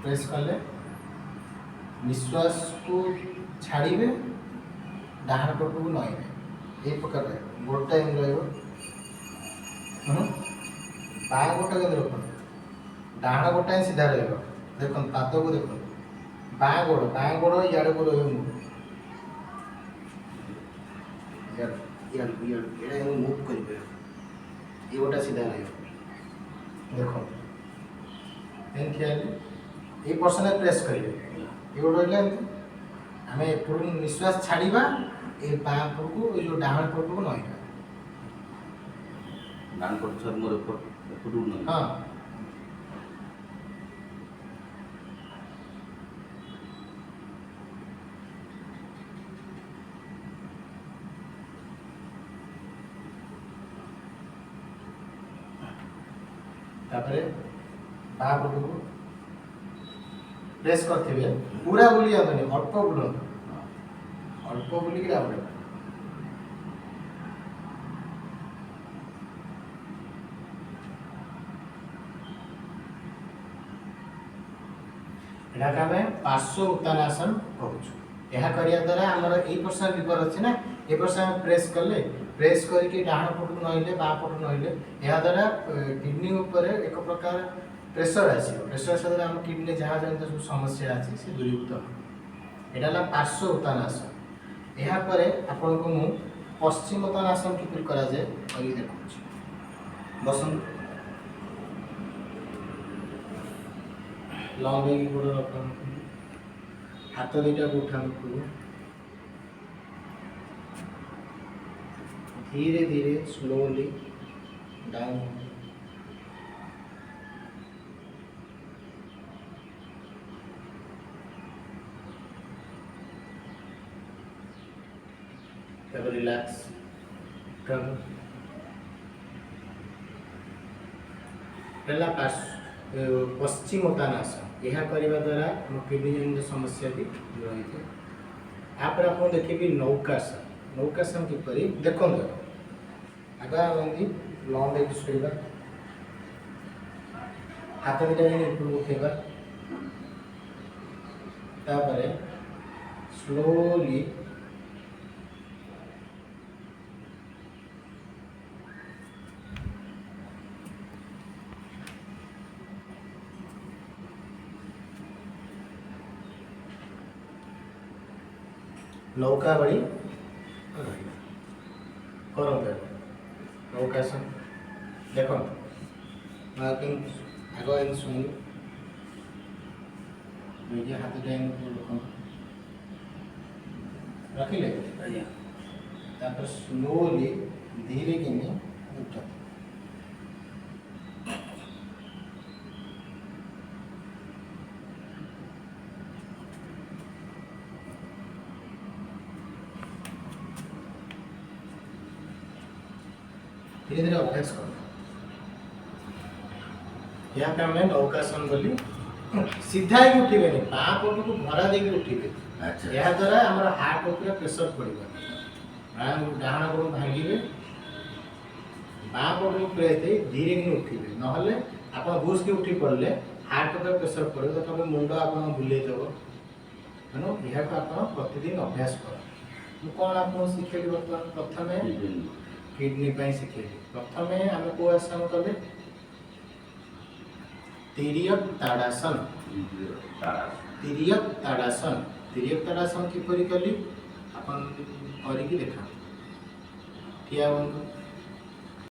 press कले निश्वास को छाड़े डाहाण पट को नईबे ये प्रकार गोटा एम पा गोटा के रख डाहाण गोटा ही सीधा रहा देख पाद को देख बाँ गोड़ इे को रही मुव कर ये गोटा सीधा रख देख ये पर्सन प्रेस करेंगे ये गोटे रहा आम एपट निश्वास छाड़ा ये बाँ पट को जो डाहाण पट को नईबा हाँ तापरे बाँ पट को प्रेस करते पूरा बुली जाते अल्प बुलत अल्प बुलिक आम पार्श्व उत्तानासन कहूँ यह करने द्वारा आमर ये पर्सन लिवर अच्छे ना ये पर्सन प्रेस कले प्रेस करके डाहाण पट को नईले बाँ पट नईले यह द्वारा किडनी उपर एक प्रकार प्रेसर आसो प्रेसर आसा आम किडनी जहाँ जनित सब समस्या अच्छी से दूरीभूत यहाँ पार्श्व उत्तानासन यापर आपण को मु पश्चिम उत्तानासन किपरि करा जाए देखा बसंत लंबे गोड़ रख हाथ दुईटा को उठा धीरे धीरे स्लोली डाउन रिलैक्स कर पश्चिम उत्तानासन यह करने द्वारा किडनी जनित समस्या भी रही है यापर आप देखिए नौकासन नौकासन किपरि देखो आगा लंबे शोवा हाथ दुटा ऊपर उठेगा तापर स्लोली नौका बड़ी कर नौकासन देख मार्किंग आग शुणी हाथ रखिले स्लोली धीरे कि उठ धीरे धीरे अभ्यास कर यहाँ पे हमें नौकासन बोली सीधा ही उठे बाँ पट को भरा दे उठे यह द्वारा आम हार्ट उपर प्रेसर पड़ा डाहाण गोड़ भांगे बाँ पट को प्रेस दे धीरे कि उठे ना आप घुस के उठी पड़े हार्ट उपर प्रेसर पड़े तो मुंड आप बुलेदब तेणु यह आप प्रतिदिन अभ्यास कर कौन आपको शिखेली बर्तमान प्रथम किडनी शिखेली प्रथम आम को आसन कले तिर्यक ताड़ासन तिर्यक ताड़ासन किपरि कली अपन करके देखा ठिया